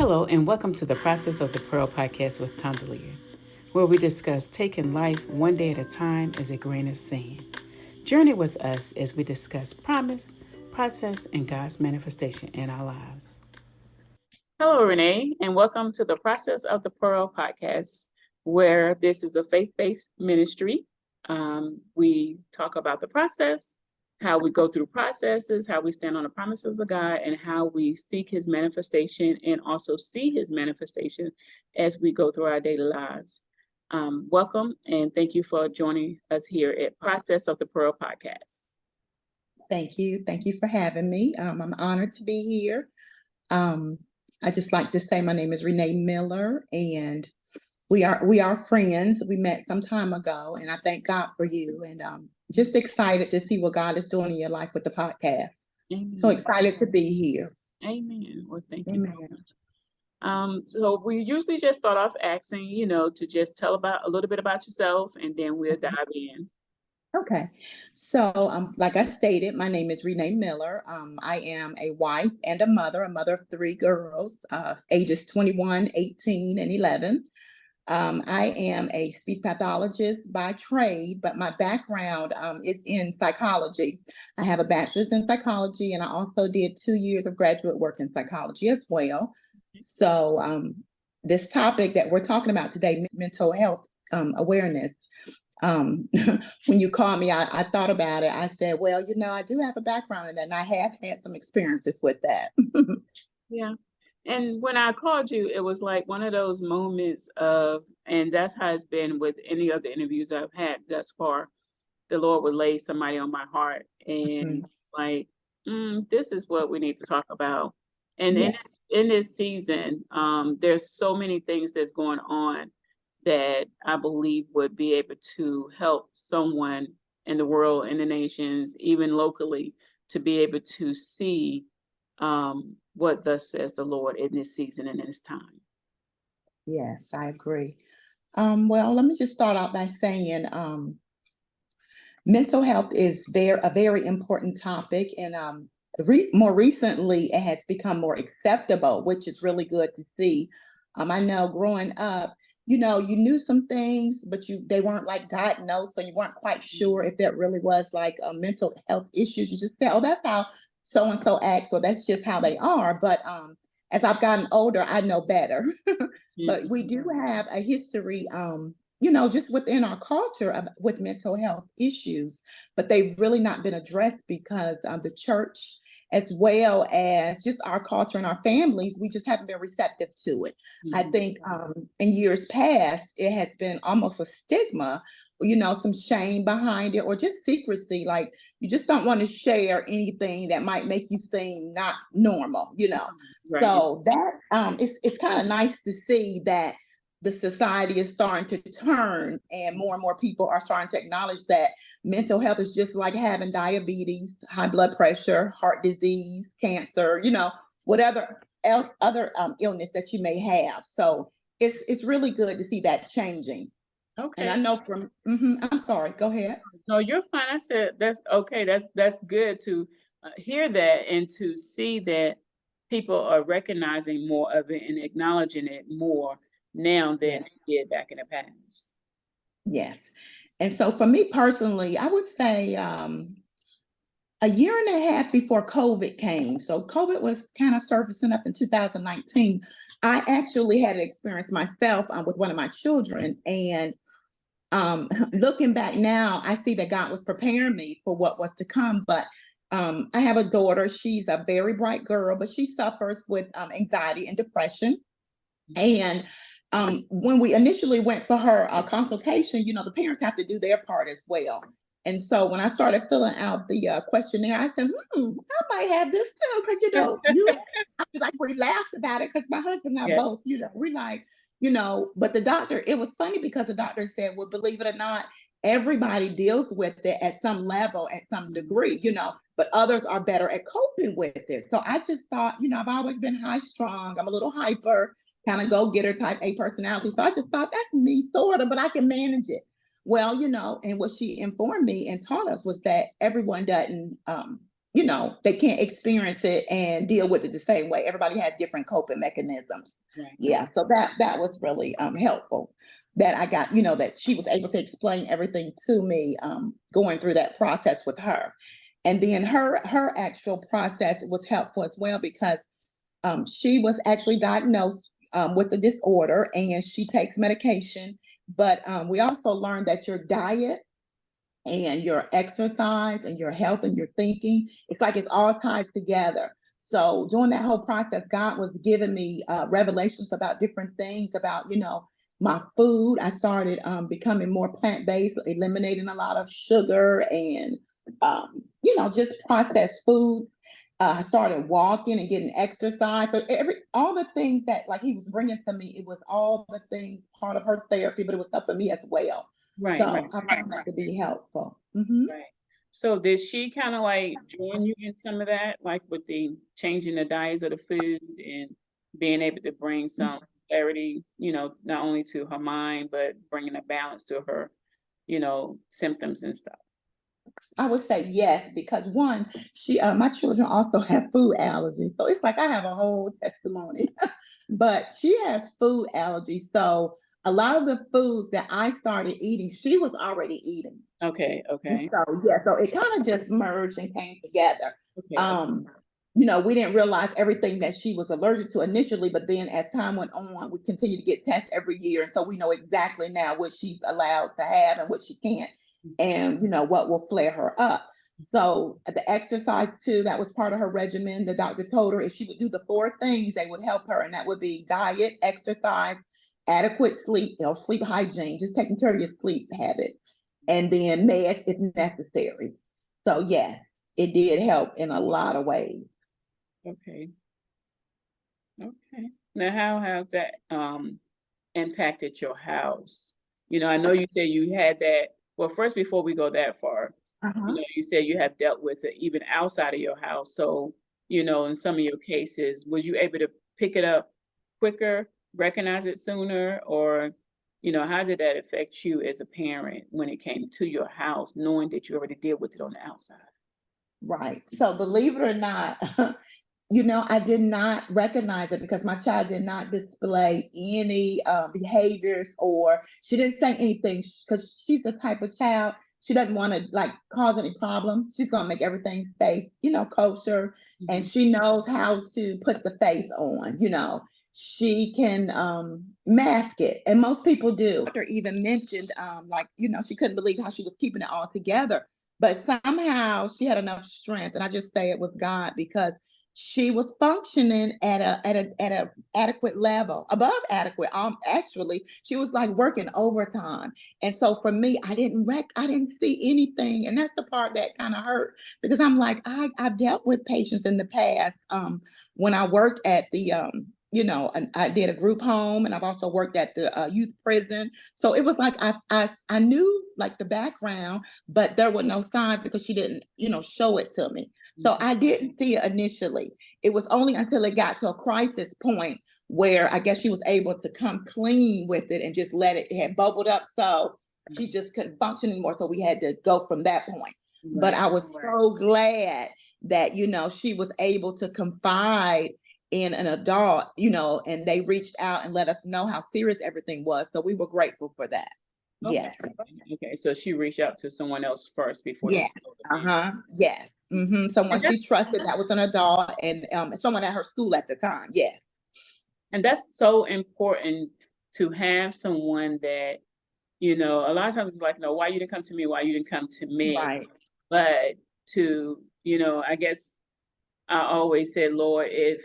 Hello, and welcome to the Process of the Pearl podcast with Tondalia, where we discuss taking life one day at a time as a grain of sand. Journey with us as we discuss promise, process, and God's manifestation in our lives. Hello, Renee, and welcome to the Process of the Pearl podcast, where this is a faith-based ministry. We talk about the process, how we go through processes, how we stand on the promises of God, and how we seek his manifestation and also see his manifestation as we go through our daily lives. Welcome, and thank you for joining us here at Process of the Pearl podcast. Thank you. Thank you for having me. I'm honored to be here. I just like to say my name is Renee Miller, and we are friends. We met some time ago, and I thank God for you, and just excited to see what God is doing in your life with the podcast. Amen. So excited to be here. Amen. Well, thank you so much. So we usually just start off asking, to just tell about a little bit about yourself, and then we'll dive in. Okay. So, like I stated, my name is Renee Miller. I am a wife and a mother of three girls, ages 21, 18, and 11. I am a speech pathologist by trade, but my background is in psychology. I have a bachelor's in psychology, and I also did 2 years of graduate work in psychology as well. So this topic that we're talking about today, mental health awareness, when you called me, I thought about it. I said, well, I do have a background in that, and I have had some experiences with that. Yeah. And when I called you, it was like one of those moments of, and that's how it's been with any of the interviews I've had thus far. The Lord would lay somebody on my heart and this is what we need to talk about. And in this season, there's so many things that's going on that I believe would be able to help someone in the world, in the nations, even locally, to be able to see what thus says the Lord in this season and in this time. Yes, I agree. Well, let me just start out by saying mental health is a very important topic, and more recently it has become more acceptable, which is really good to see. I know growing up, you knew some things, but they weren't like diagnosed, so you weren't quite sure if that really was like mental health issues. You just said, oh, that's how so and so acts, or that's just how they are. But as I've gotten older, I know better. But we do have a history, just within our culture with mental health issues, but they've really not been addressed because the church, as well as just our culture and our families, we just haven't been receptive to it. I think in years past, it has been almost a stigma, some shame behind it, or just secrecy. Like you just don't want to share anything that might make you seem not normal, Right. So that it's kind of nice to see that the society is starting to turn, and more people are starting to acknowledge that mental health is just like having diabetes, high blood pressure, heart disease, cancer, whatever else, other illness that you may have. So it's really good to see that changing. Okay. And I know I'm sorry, go ahead. No, you're fine. I said, that's okay. That's good to hear that and to see that people are recognizing more of it and acknowledging it more now than they did back in the past. Yes. And so for me personally, I would say a year and a half before COVID came. So COVID was kind of surfacing up in 2019. I actually had an experience myself with one of my children. And looking back now, I see that God was preparing me for what was to come. But I have a daughter. She's a very bright girl, but she suffers with anxiety and depression. And when we initially went for her consultation, the parents have to do their part as well. And so when I started filling out the questionnaire, I said, I might have this too. Because, we laughed about it because my husband and I both, we're like, but the doctor, it was funny because the doctor said, well, believe it or not, everybody deals with it at some level, at some degree, but others are better at coping with it. So I just thought, I've always been high strung. I'm a little hyper, kind of go-getter type A personality. So I just thought that's me sort of, but I can manage it. Well, and what she informed me and taught us was that everyone doesn't they can't experience it and deal with it the same way. Everybody has different coping mechanisms. Right. Yeah. So that was really helpful that I got, that she was able to explain everything to me going through that process with her. And then her actual process was helpful as well because she was actually diagnosed with the disorder and she takes medication. But we also learned that your diet and your exercise and your health and your thinking, it's like it's all tied together. So during that whole process, God was giving me revelations about different things about, my food. I started becoming more plant-based, eliminating a lot of sugar and, just processed food. I started walking and getting exercise. So all the things that like he was bringing to me, it was all the things part of her therapy, but it was helping me as well. Right. So Right. I found that to be helpful. Mm-hmm. Right. So did she kind of like join you in some of that, like with the changing the diets of the food and being able to bring some clarity, not only to her mind, but bringing a balance to her, symptoms and stuff? I would say yes, because one, my children also have food allergies. So it's like I have a whole testimony. But she has food allergies. So a lot of the foods that I started eating, she was already eating. Okay. Okay. So yeah, so it kind of just merged and came together. Okay. We didn't realize everything that she was allergic to initially, but then as time went on, we continued to get tests every year. And so we know exactly now what she's allowed to have and what she can't, and what will flare her up. So the exercise too, that was part of her regimen. The doctor told her if she would do the 4 things, they would help her, and that would be diet, exercise, adequate sleep, sleep hygiene, just taking care of your sleep habit, and then meds if necessary. So yeah, it did help in a lot of ways. Okay. Okay. Now, how has that impacted your house? I know you said you had that. Well, first, before we go that far, you said you have dealt with it even outside of your house. So, in some of your cases, was you able to pick it up quicker, recognize it sooner, or, how did that affect you as a parent when it came to your house, knowing that you already deal with it on the outside? Right. So believe it or not, I did not recognize it because my child did not display any behaviors, or she didn't say anything because she's the type of child, she doesn't want to like cause any problems. She's going to make everything stay, kosher. And she knows how to put the face on, she can mask it. And most people do. Doctor even mentioned she couldn't believe how she was keeping it all together. But somehow she had enough strength. And I just say it was God, because she was functioning at a adequate level, above adequate. Actually, she was like working overtime. And so for me, I didn't see anything. And that's the part that kind of hurt, because I'm like, I've dealt with patients in the past. When I worked at the I did a group home, and I've also worked at the youth prison. So it was like I knew like the background, but there were no signs because she didn't, show it to me. So I didn't see it initially. It was only until it got to a crisis point where I guess she was able to come clean with it and just let it had bubbled up. So she just couldn't function anymore. So we had to go from that point. Right. But I was so glad that, she was able to confide in an adult, and they reached out and let us know how serious everything was. So we were grateful for that. Okay. Yes. Okay. So she reached out to someone else first before. Yes. Yes. Someone she trusted that was an adult, and someone at her school at the time. Yes. And that's so important, to have someone that, a lot of times it's like, no, why you didn't come to me? Why you didn't come to me? Right. But to, I guess I always said, Lord, if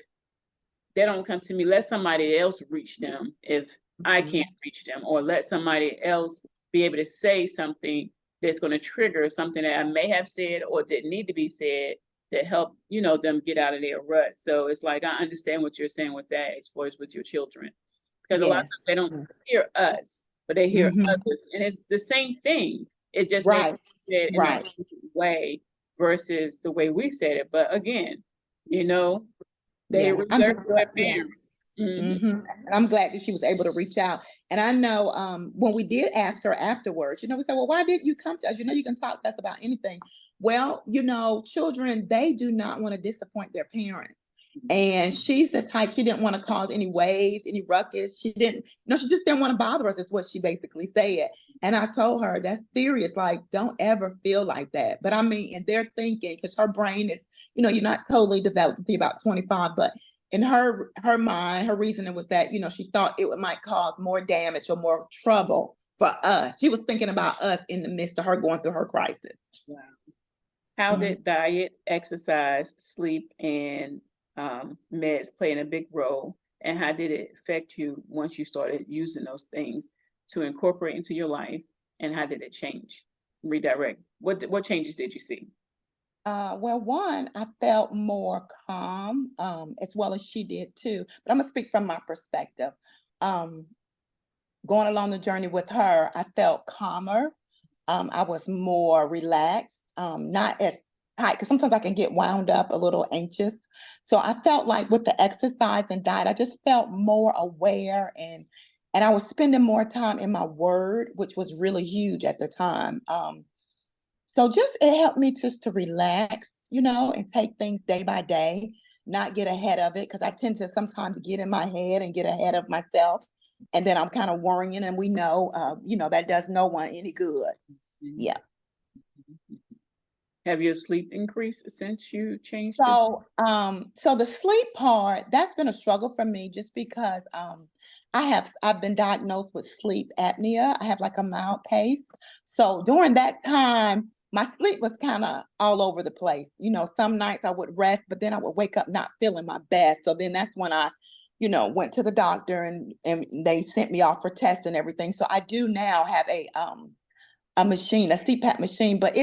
they don't come to me, let somebody else reach them if I can't reach them, or let somebody else be able to say something that's going to trigger something that I may have said or didn't need to be said, to help, them get out of their rut. So it's like, I understand what you're saying with that, as far as with your children, because a lot of times they don't hear us, but they hear others, and it's the same thing. It just may be said in a different way versus the way we said it. But again, they reserve their parents. And I'm glad that she was able to reach out. And I know when we did ask her afterwards, we said, well, why didn't you come to us? You can talk to us about anything. Well, children, they do not want to disappoint their parents. And she's the type, she didn't want to cause any waves, any ruckus. She didn't, she just didn't want to bother us, is what she basically said. And I told her, that's serious. Like, don't ever feel like that. But I mean, and they're thinking, because her brain is, you're not totally developed until about 25, but in her mind, her reasoning was that, she thought it might cause more damage or more trouble for us. She was thinking about us in the midst of her going through her crisis. Wow. How did diet, exercise, sleep, and meds play in a big role? And how did it affect you once you started using those things to incorporate into your life? And how did it change, redirect? What changes did you see? Well, one, I felt more calm, as well as she did too. But I'm gonna speak from my perspective. Um, Going along the journey with her, I felt calmer. I was more relaxed, not as tight, because sometimes I can get wound up, a little anxious. So I felt like with the exercise and diet, I just felt more aware, and I was spending more time in my word, which was really huge at the time. So just it helped me just to relax, and take things day by day, not get ahead of it, because I tend to sometimes get in my head and get ahead of myself, and then I'm kind of worrying, and we know, that does no one any good. Yeah. Have your sleep increased since you changed it? So the sleep part, that's been a struggle for me, just because I've been diagnosed with sleep apnea. I have like a mild case. So during that time, my sleep was kind of all over the place. Some nights I would rest, but then I would wake up not feeling my best. So then that's when I, went to the doctor, and they sent me off for tests and everything. So I do now have a machine, a CPAP machine, but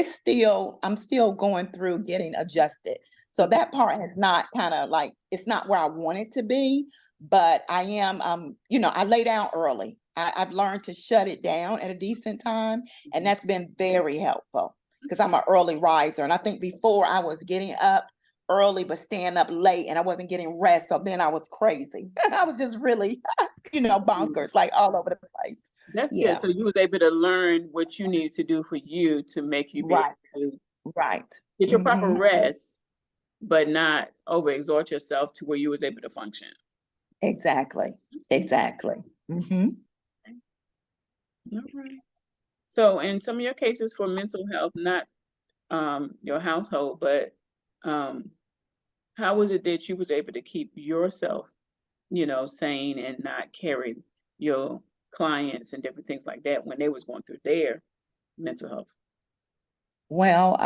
I'm still going through getting adjusted. So that part has not kind of like, it's not where I want it to be, but I am, I lay down early. I've learned to shut it down at a decent time, and that's been very helpful, because I'm an early riser. And I think before I was getting up early, but staying up late, and I wasn't getting rest. So then I was crazy. I was just really, bonkers, like all over the place. That's good. Yeah. So you was able to learn what you needed to do for you to make you be Right. able to Right. get your proper rest, but not overexert yourself to where you was able to function. Exactly. Exactly. All right. So in some of your cases for mental health, not your household, but how was it that you was able to keep yourself, sane and not carry your clients and different things like that when they was going through their mental health? Well,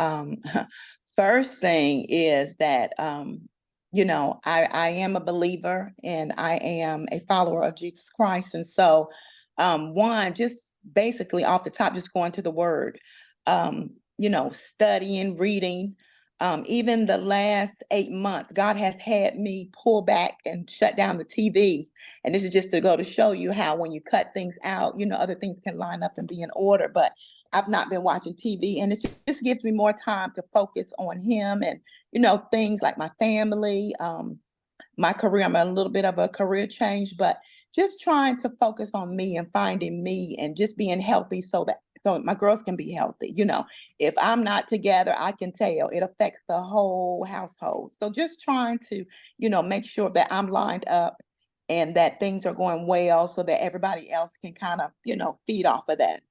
first thing is that, I am a believer, and I am a follower of Jesus Christ. And so, one, just basically off the top, just going to the word, studying, reading. Even the last 8 months, God has had me pull back and shut down the TV. And this is just to go to show you how, when you cut things out, other things can line up and be in order. But I've not been watching TV, and it just gives me more time to focus on him, and, things like my family, my career. I'm a little bit of a career change, but just trying to focus on me and finding me and just being healthy, so my girls can be healthy. If I'm not together, I can tell it affects the whole household. So just trying to, make sure that I'm lined up and that things are going well, so that everybody else can kind of, feed off of that.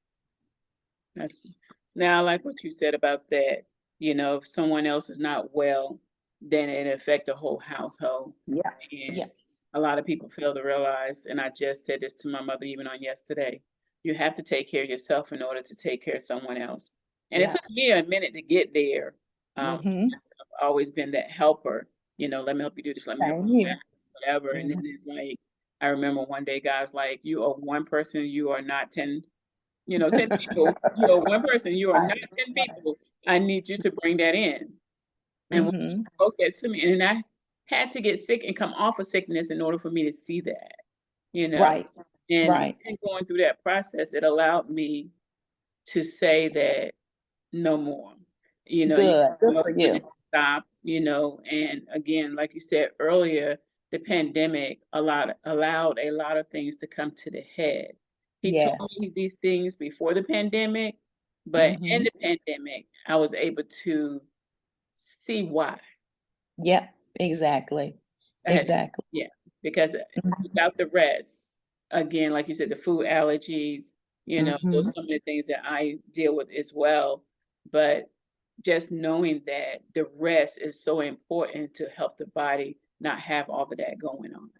Now, I like what you said about that. If someone else is not well, then it affect the whole household. Yeah. And Yeah. a lot of people fail to realize, and I just said this to my mother even on yesterday, you have to take care of yourself in order to take care of someone else. And it Yeah. took me a minute to get there. I've always been that helper, let me help you do this, let me help Same you do here. that, whatever. And then it's like, I remember one day, guys, like, you are one person, you are not 10, 10 people, you are one person, you are not 10 people. I need you to bring that in. And when he spoke that to me, and then I had to get sick and come off of sickness in order for me to see that, Right. And Right. going through that process, it allowed me to say that no more. You Good. Good know for when you. to stop, and again, like you said earlier, the pandemic allowed a lot of things to come to the head. He told Yes. me these things before the pandemic, but in Mm-hmm. the pandemic, I was able to see why. Yep. Exactly. I had, Exactly. yeah, because Mhm. without the rest, again, like you said, the food allergies, those Mhm. are some of the things that I deal with as well. But just knowing that the rest is so important to help the body not have all of that going on.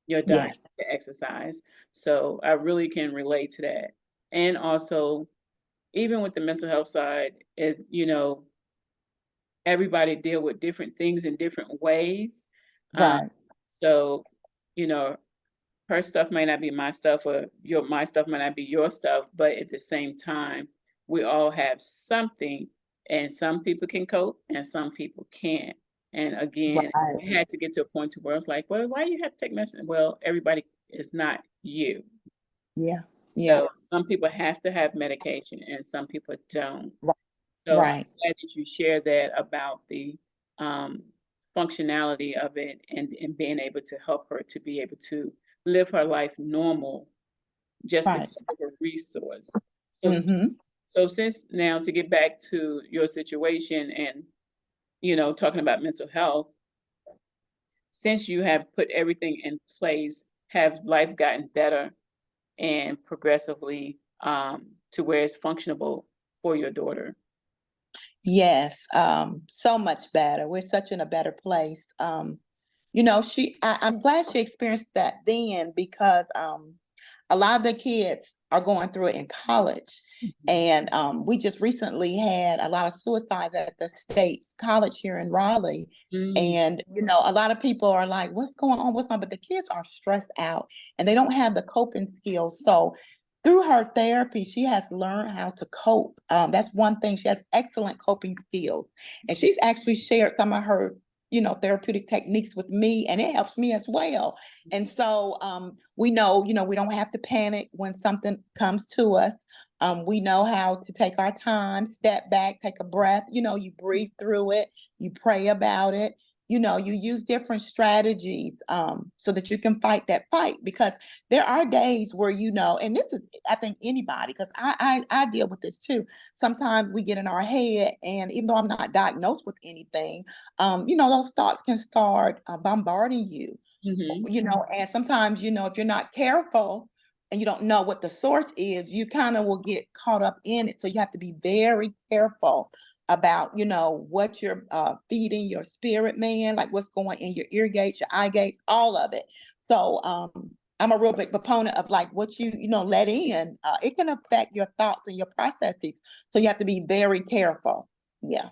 Your diet, Yes. the exercise. So I really can relate to that. And also, even with the mental health side, everybody deal with different things in different ways. Um, Right. so, you know, her stuff may not be my stuff, or my stuff might not be your stuff, but at the same time, we all have something, and some people can cope and some people can't. And again, Right. it had to get to a point to where I was like, well, why do you have to take medicine? Well, everybody is not you. Yeah. Yeah. So some people have to have medication and some people don't. Right. So I'm Right. glad that you share that about the um, functionality of it, and being able to help her to be able to live her life normal just Right. because of a resource. So, Mm-hmm. so since now, to get back to your situation and, talking about mental health, since you have put everything in place, have life gotten better and progressively to where it's functionable for your daughter? Yes, so much better. We're such in a better place. I'm glad she experienced that then because a lot of the kids are going through it in college. Mhm. And we just recently had a lot of suicides at the State's College here in Raleigh. Mm, And, a lot of people are like, what's going on? What's on? But the kids are stressed out and they don't have the coping skills. So through her therapy, she has learned how to cope. That's one thing. She has excellent coping skills. And she's actually shared some of her, therapeutic techniques with me, and it helps me as well. And so we know, we don't have to panic when something comes to us. We know how to take our time, step back, take a breath. You breathe through it, you pray about it. You use different strategies so that you can fight that fight because there are days where and this is I think anybody because I deal with this too. Sometimes we get in our head, and even though I'm not diagnosed with anything, those thoughts can start bombarding you. mhm. And sometimes if you're not careful and you don't know what the source is, you kind of will get caught up in it. So you have to be very careful about what you're feeding your spirit man, like what's going in your ear gates, your eye gates, all of it. So I'm a real big proponent of like what you let in. It can affect your thoughts and your processes. So you have to be very careful. Yeah.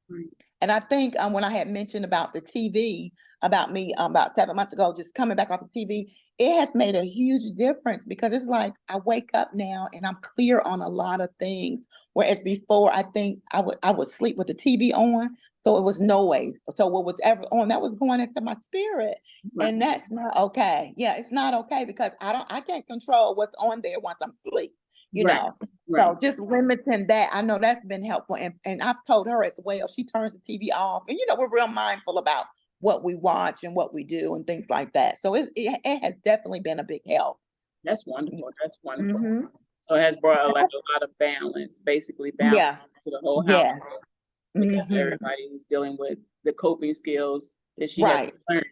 Right. And I think when I had mentioned about the TV, about me about 7 months ago, just coming back off the TV, it has made a huge difference because it's like I wake up now and I'm clear on a lot of things. Whereas before, I think I would sleep with the TV on, so it was noise. So what was ever on that was going into my spirit, Right. and that's not okay. Yeah, it's not okay because I can't control what's on there once I'm asleep. You Right. know, Right. so just limiting that, I know that's been helpful. And I've told her as well, she turns the TV off. And, we're real mindful about what we watch and what we do and things like that. So it has definitely been a big help. That's wonderful. That's wonderful. Mm-hmm. So it has brought like a lot of balance, basically balance Yeah. to the whole Yeah. household, because Mm-hmm. everybody is dealing with the coping skills that she has Right. learned,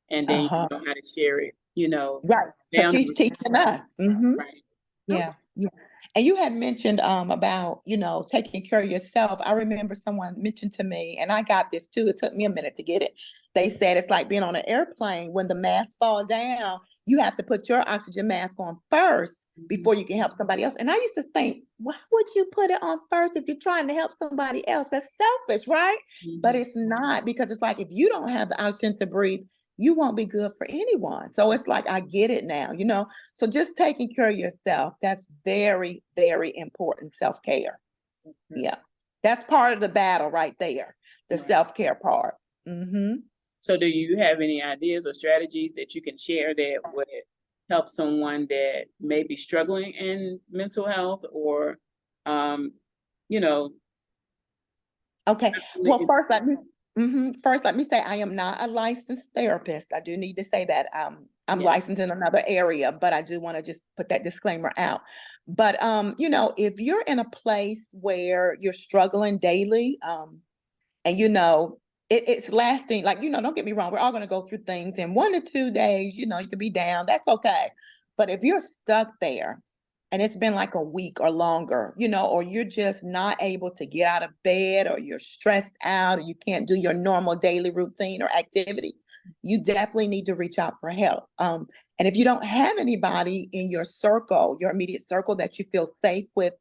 and then you Uh-huh. know how to share it. Right. Because she's Boundaries. teaching us. Mm-hmm. Right. Okay. Yeah. Yeah. And you had mentioned about, taking care of yourself. I remember someone mentioned to me, and I got this too. It took me a minute to get it. They said it's like being on an airplane. When the masks fall down, you have to put your oxygen mask on first Mhm. before you can help somebody else. And I used to think, why would you put it on first if you're trying to help somebody else? That's selfish, right? But Mhm. it's not, because it's like if you don't have the oxygen to breathe, you won't be good for anyone. So it's like I get it now. So just taking care of yourself, that's very, very important self-care. So, Yeah. That's part of the battle right there, the right. self-care part. Mm-hmm. So do you have any ideas or strategies that you can share that would help someone that may be struggling in mental health, or, um, you know, Okay. Well, struggling first, let me First, let me say I am not a licensed therapist. I do need to say that. I'm licensed in another area, but I do want to just put that disclaimer out. But if you're in a place where you're struggling daily, and it's lasting, like, don't get me wrong, we're all going to go through things in 1 to 2 days, you could be down, that's okay. But if you're stuck there and it's been like a week or longer, or you're just not able to get out of bed, or you're stressed out, or you can't do your normal daily routine or activities, you definitely need to reach out for help. And if you don't have anybody in your circle, your immediate circle, that you feel safe with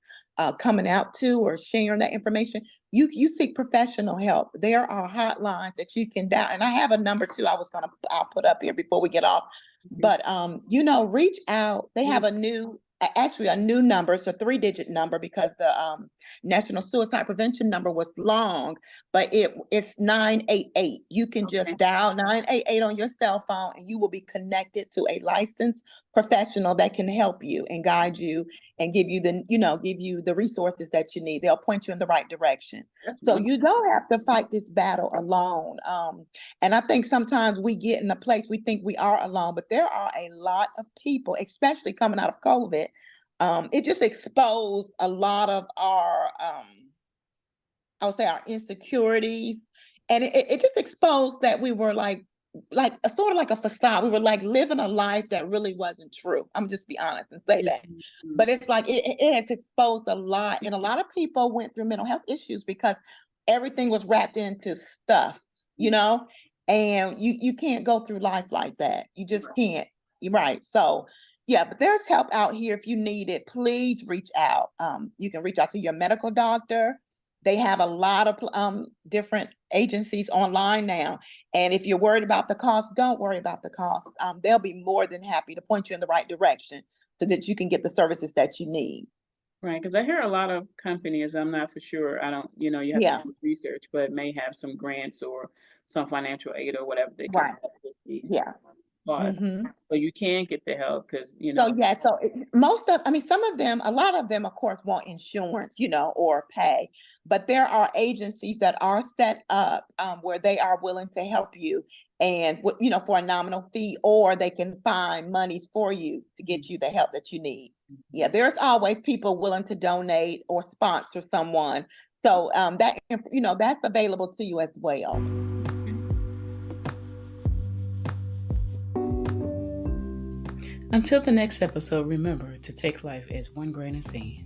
coming out to or sharing that information, you seek professional help. There are hotlines that you can dial, and I have a number too. I'll put up here before we get off. But reach out. They have a new number. It's a 3-digit number, because the National Suicide Prevention number was long, but it's 988. You can just dial 988 on your cell phone, and you will be connected to a licensed professional that can help you and guide you and give you the resources that you need. They'll point you in the right direction. So you don't have to fight this battle alone. And I think sometimes we get in a place we think we are alone, but there are a lot of people, especially coming out of COVID. It just exposed a lot of our, I would say, our insecurities. And it just exposed that we were like a sort of like a facade. We were like living a life that really wasn't true. I'm just be honest and say that. But it's like it has exposed a lot. And a lot of people went through mental health issues because everything was wrapped into stuff, and you can't go through life like that. You just can't. You're right. So yeah, but there's help out here. If you need it, please reach out. You can reach out to your medical doctor. They have a lot of different agencies online now. And if you're worried about the cost, don't worry about the cost. They'll be more than happy to point you in the right direction so that you can get the services that you need. Right, because I hear a lot of companies, I'm not for sure, I don't, you have to do research, but may have some grants or some financial aid or whatever they can help with these costs. So you can get the help because, some of them, a lot of them, of course, want insurance, or pay, but there are agencies that are set up where they are willing to help you, and for a nominal fee, or they can find monies for you to get you the help that you need. Yeah, there's always people willing to donate or sponsor someone. So that's available to you as well. Until the next episode, remember to take life as one grain of sand.